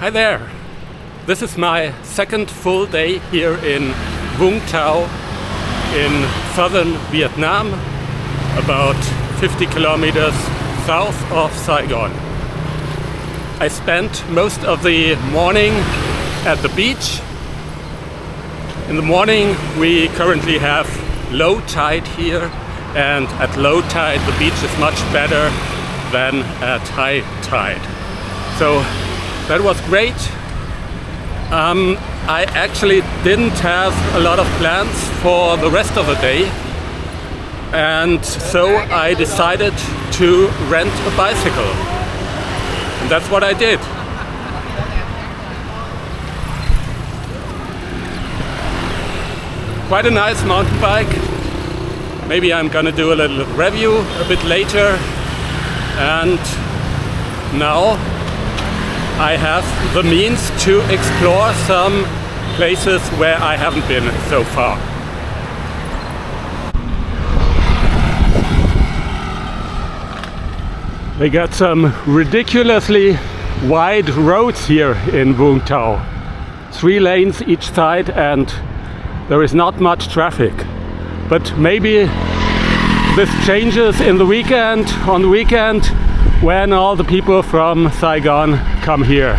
Hi there! This is my second full day here in Vung Tau in southern Vietnam, about 50 kilometers south of Saigon. I spent most of the morning at the beach. In the morning we currently have low tide here, and at low tide the beach is much better than at high tide. So that was great. I actually didn't have a lot of plans for the rest of the day, and so I decided to rent a bicycle. And that's what I did. Quite a nice mountain bike. Maybe I'm gonna do a little review a bit later. And now I have the means to explore some places where I haven't been so far. They got some ridiculously wide roads here in Vung Tau. 3 lanes each side, and there is not much traffic. But maybe this changes in the weekend, on the weekend, when all the people from Saigon come here.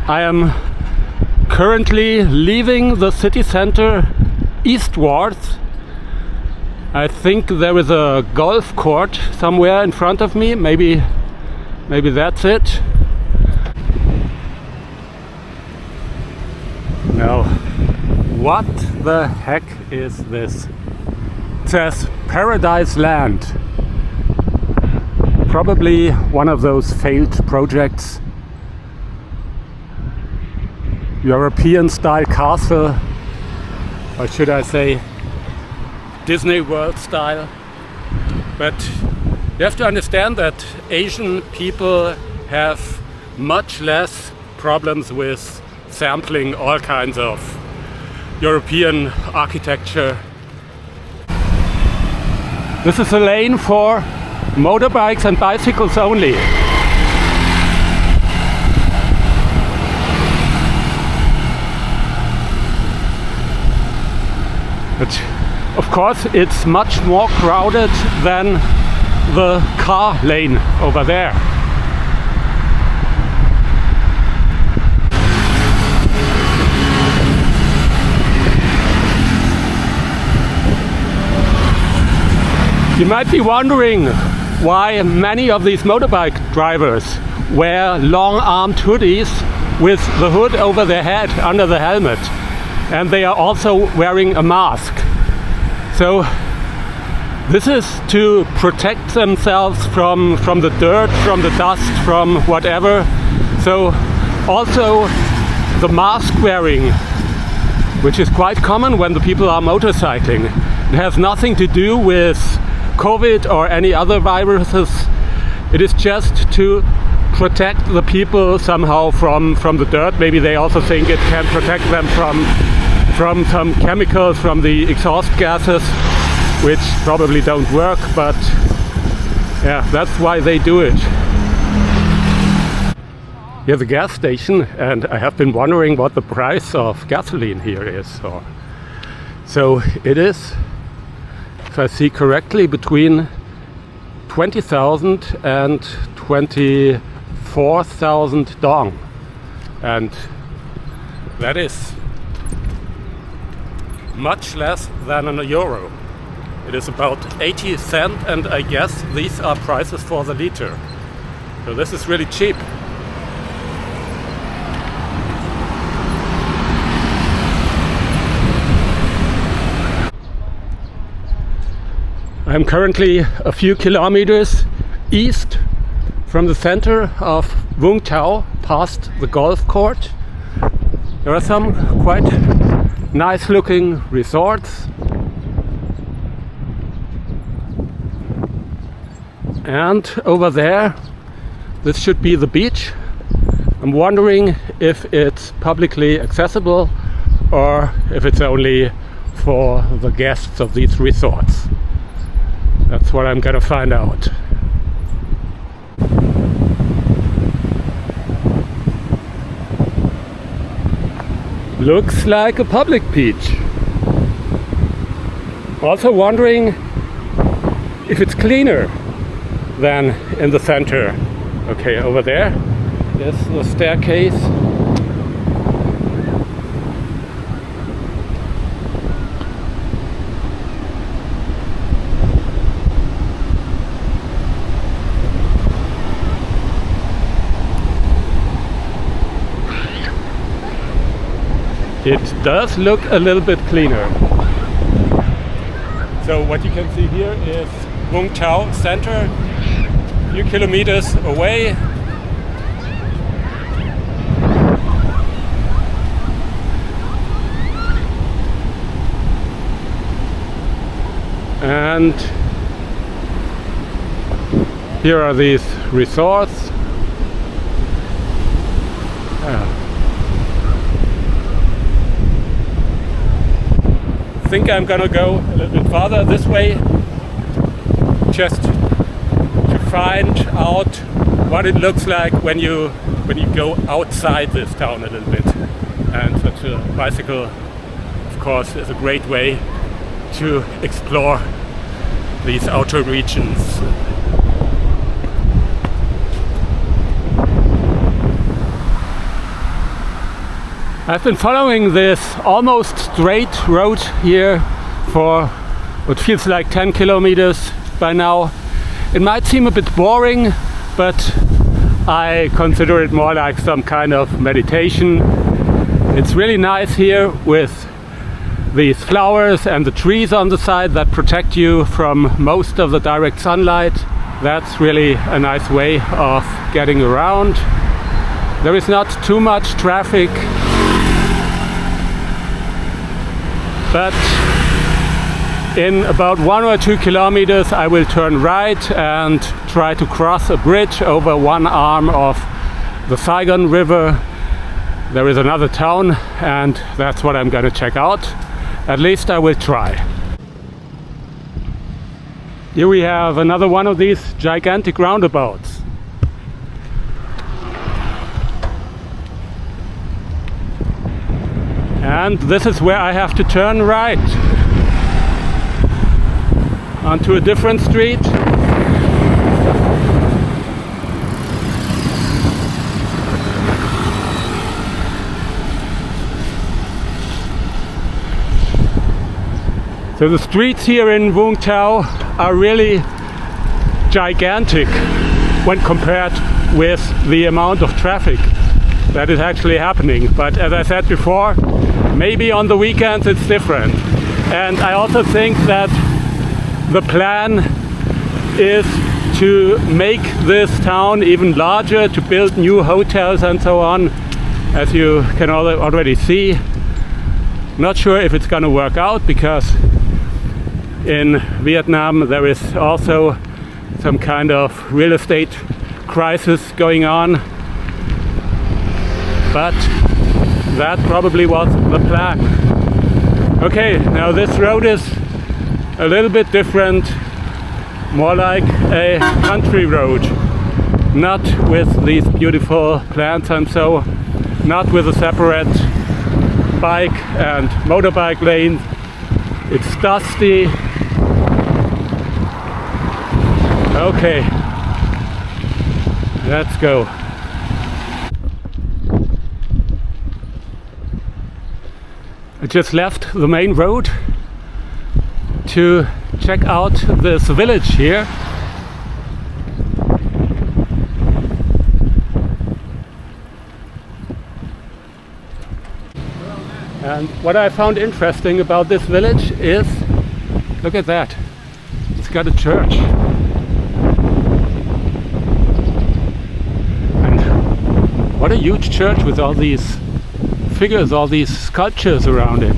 I am currently leaving the city center eastwards. I think there is a golf court somewhere in front of me. Maybe that's it. Now, what the heck is this? It says Paradise Land. Probably one of those failed projects. European style castle, or should I say Disney World style. But you have to understand that Asian people have much less problems with sampling all kinds of European architecture. This is a lane for motorbikes and bicycles only. But of course it's much more crowded than the car lane over there. You might be wondering why many of these motorbike drivers wear long-armed hoodies with the hood over their head, under the helmet, and they are also wearing a mask. So this is to protect themselves from the dirt, from the dust, from whatever. So also the mask wearing, which is quite common when the people are motorcycling, it has nothing to do with COVID or any other viruses. It is just to protect the people somehow from the dirt. Maybe they also think it can protect them from some chemicals, from the exhaust gases, which probably don't work, but yeah, that's why they do it. Here's a gas station, and I have been wondering what the price of gasoline here is. So it is, if I see correctly, between 20,000 and 24,000 dong, and that is much less than a euro. It is about 80 cents, and I guess these are prices for the liter. So this is really cheap. I'm currently a few kilometers east from the center of Vung Tau, past the golf court. There are some quite nice looking resorts. And over there, this should be the beach. I'm wondering if it's publicly accessible or if it's only for the guests of these resorts. That's what I'm gonna find out. Looks like a public beach. Also wondering if it's cleaner than in the center. Okay, over there is the staircase. It does look a little bit cleaner. So what you can see here is Vung Tau Center, a few kilometers away. And here are these resorts. I think I'm gonna go a little bit farther this way just to find out what it looks like when you go outside this town a little bit. And such a bicycle, of course, is a great way to explore these outer regions. I've been following this almost straight road here for what feels like 10 kilometers by now. It might seem a bit boring, but I consider it more like some kind of meditation. It's really nice here with these flowers and the trees on the side that protect you from most of the direct sunlight. That's really a nice way of getting around. There is not too much traffic, but in about 1 or 2 kilometers I will turn right and try to cross a bridge over one arm of the Saigon River. There is another town, and that's what I'm gonna check out. At least I will try. Here we have another one of these gigantic roundabouts. And this is where I have to turn right onto a different street. So the streets here in Vung Tau are really gigantic when compared with the amount of traffic that is actually happening. But as I said before, maybe on the weekends it's different. And I also think that the plan is to make this town even larger, to build new hotels and so on, as you can already see. Not sure if it's going to work out, because in Vietnam there is also some kind of real estate crisis going on, but that probably was the plan. Okay, now this road is a little bit different, more like a country road, not with these beautiful plants and so, not with a separate bike and motorbike lane. It's dusty. Okay, let's go. I just left the main road to check out this village here. And what I found interesting about this village is, look at that, it's got a church. And what a huge church with all these figures, all these sculptures around it.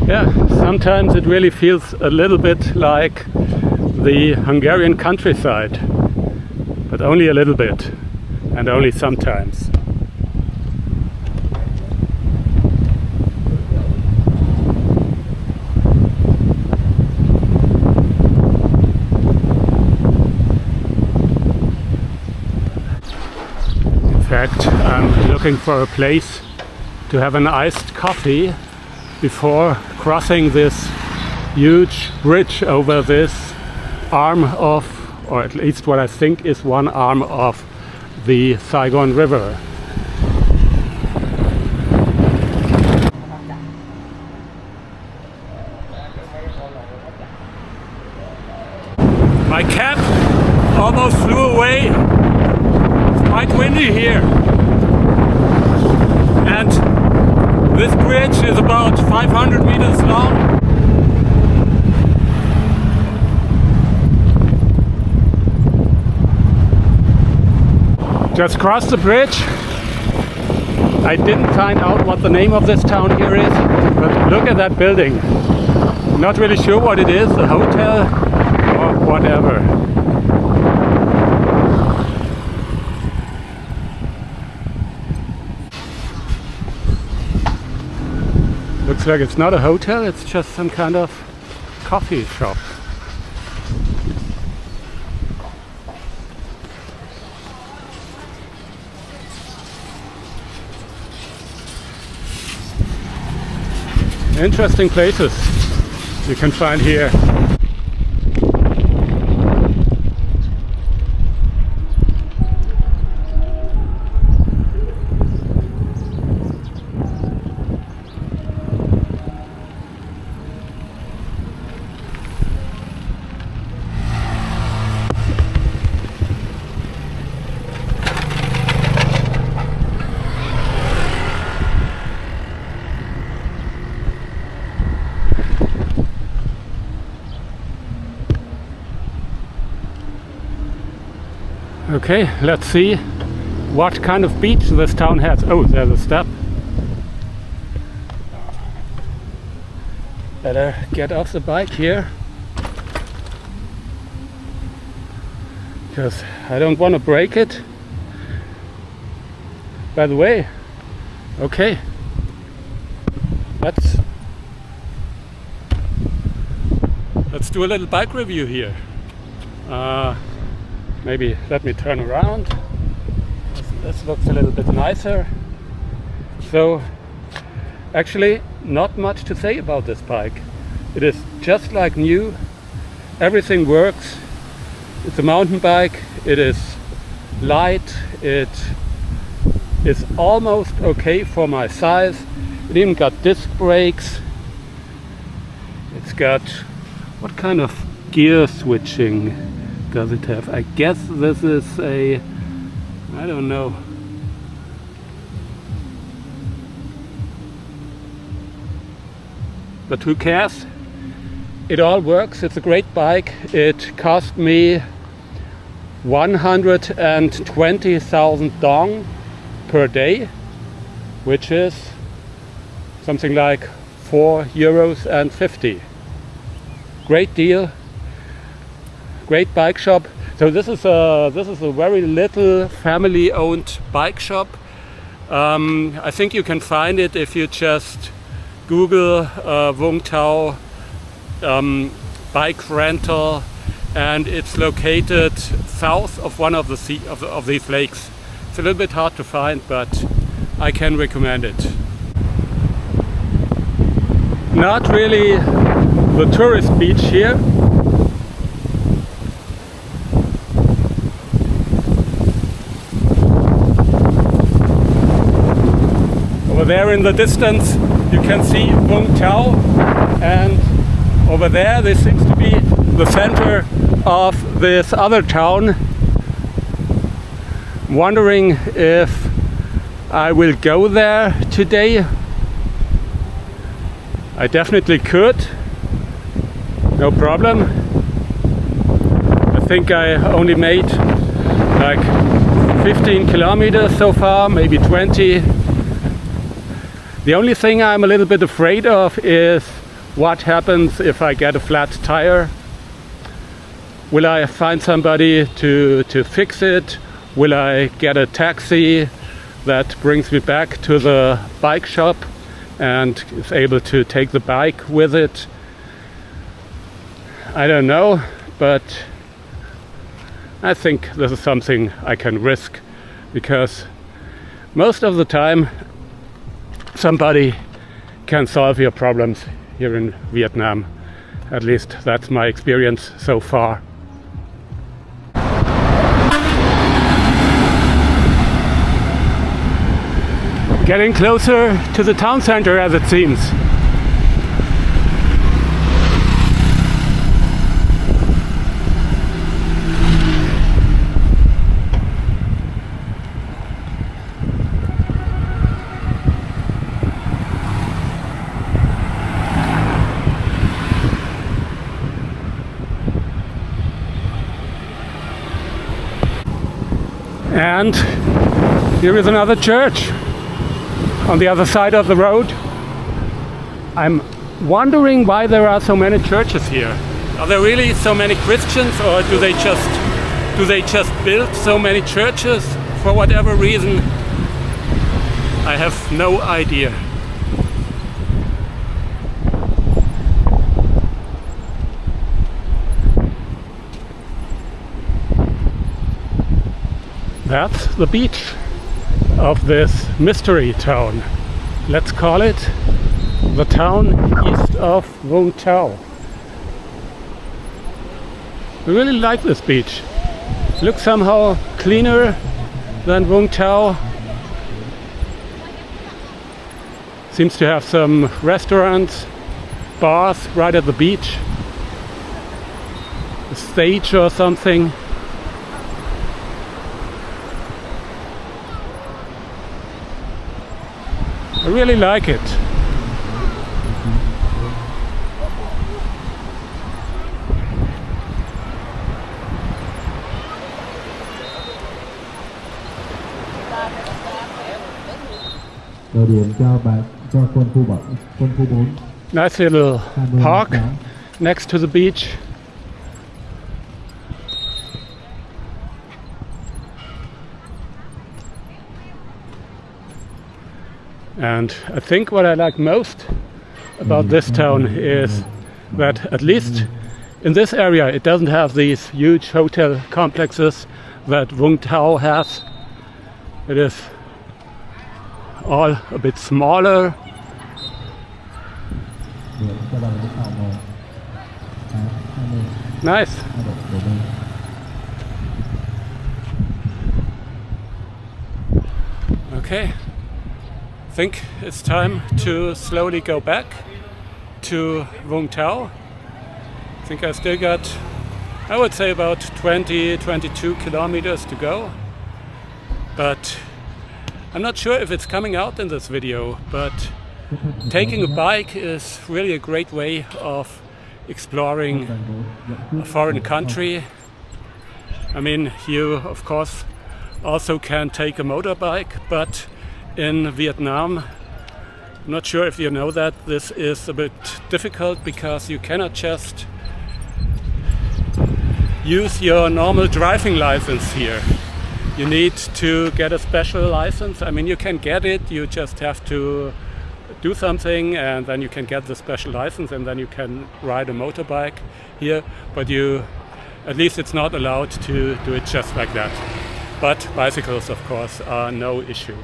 Yeah, sometimes it really feels a little bit like the Hungarian countryside, but only a little bit, and only sometimes. fact, I'm looking for a place to have an iced coffee before crossing this huge bridge over this arm of, or at least what I think is one arm of the Saigon River. My cap almost flew away. It's quite windy here. And this bridge is about 500 meters long. Just crossed the bridge. I didn't find out what the name of this town here is, but look at that building. Not really sure what it is, a hotel or whatever. Looks like it's not a hotel, it's just some kind of coffee shop. Interesting places you can find here. Okay, let's see what kind of beach this town has. Oh, there's a step. Better get off the bike here, because I don't want to break it. By the way, okay, let's do a little bike review here. Maybe let me turn around. This looks a little bit nicer. So actually not much to say about this bike. It is just like new. Everything works. It's a mountain bike. It is light. It is almost okay for my size. It even got disc brakes. It's got, what kind of gear switching does it have? I guess this is a, I don't know. But who cares? It all works. It's a great bike. It cost me 120,000 dong per day, which is something like €4.50. Great deal. Great bike shop. So this is a very little family-owned bike shop. I think you can find it if you just Google Vung Tau Bike Rental, and it's located south of one of these lakes. It's a little bit hard to find, but I can recommend it. Not really the tourist beach here. Over there in the distance you can see Vung Tau, and over there this seems to be the center of this other town. I'm wondering if I will go there today. I definitely could, no problem. I think I only made like 15 kilometers so far, maybe 20. The only thing I'm a little bit afraid of is what happens if I get a flat tire. Will I find somebody to fix it? Will I get a taxi that brings me back to the bike shop and is able to take the bike with it? I don't know, but I think this is something I can risk, because most of the time somebody can solve your problems here in Vietnam. At least that's my experience so far. Getting closer to the town center, as it seems. And here is another church on the other side of the road. I'm wondering why there are so many churches here. Are there really so many Christians, or do they just build so many churches for whatever reason? I have no idea. That's the beach of this mystery town. Let's call it the town east of Vung Tau. I really like this beach. Looks somehow cleaner than Vung Tau. Seems to have some restaurants, bars right at the beach. A stage or something. I really like it. Nice little park next to the beach. And I think what I like most about this town is that at least in this area it doesn't have these huge hotel complexes that Vung Tau has. It is all a bit smaller. Nice. Okay. I think it's time to slowly go back to Vung Tau. I think I still got, I would say, about 22 kilometers to go. But I'm not sure if it's coming out in this video, but taking a bike is really a great way of exploring a foreign country. I mean, you of course also can take a motorbike, but in Vietnam, I'm not sure if you know that, this is a bit difficult because you cannot just use your normal driving license here. You need to get a special license. I mean, you can get it, you just have to do something and then you can get the special license and then you can ride a motorbike here, but at least it's not allowed to do it just like that. But bicycles, of course, are no issue.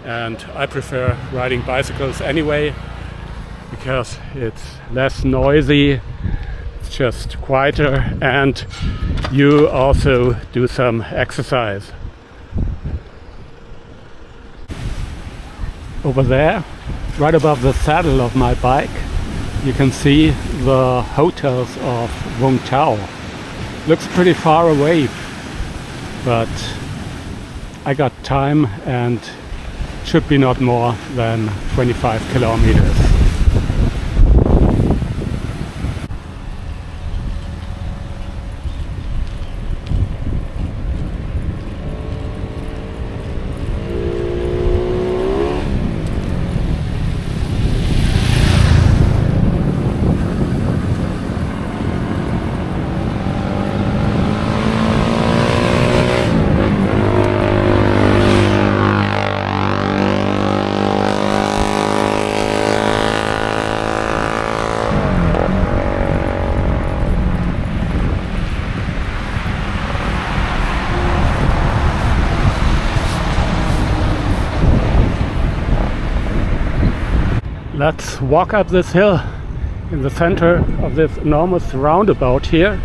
And I prefer riding bicycles anyway because it's less noisy, it's just quieter, and you also do some exercise. Over there, right above the saddle of my bike, you can see the hotels of Vung Tau. Looks pretty far away, but I got time and should be not more than 25 kilometers. let's walk up this hill in the center of this enormous roundabout here.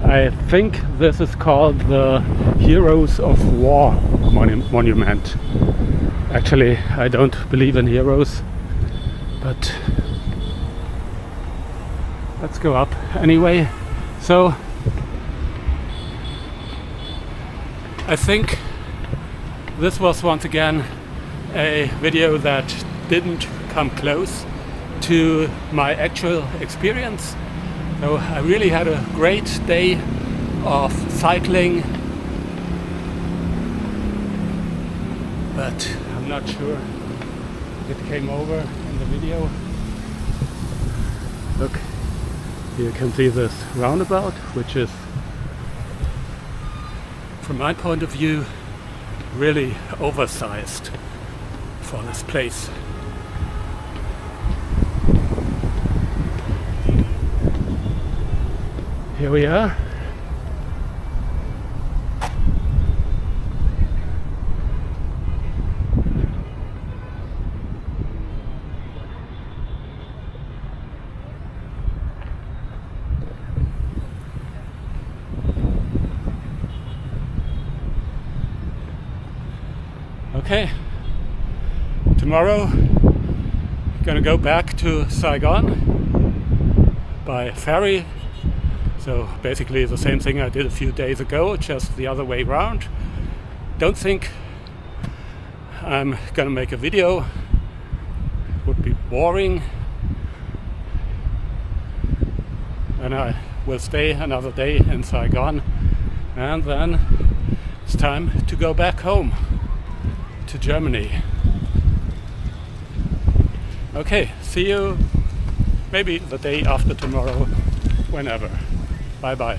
I think this is called the Heroes of War monument. Actually, I don't believe in heroes, but let's go up anyway. So I think this was once again a video that didn't come close to my actual experience. So I really had a great day of cycling, but I'm not sure if it came over in the video. Look, you can see this roundabout, which is, from my point of view, really oversized for this place. Here we are. Okay, tomorrow I'm gonna go back to Saigon by ferry. So basically the same thing I did a few days ago, just the other way around. Don't think I'm gonna make a video. Would be boring. And I will stay another day in Saigon, and then it's time to go back home to Germany. Okay, see you maybe the day after tomorrow, whenever. Bye bye.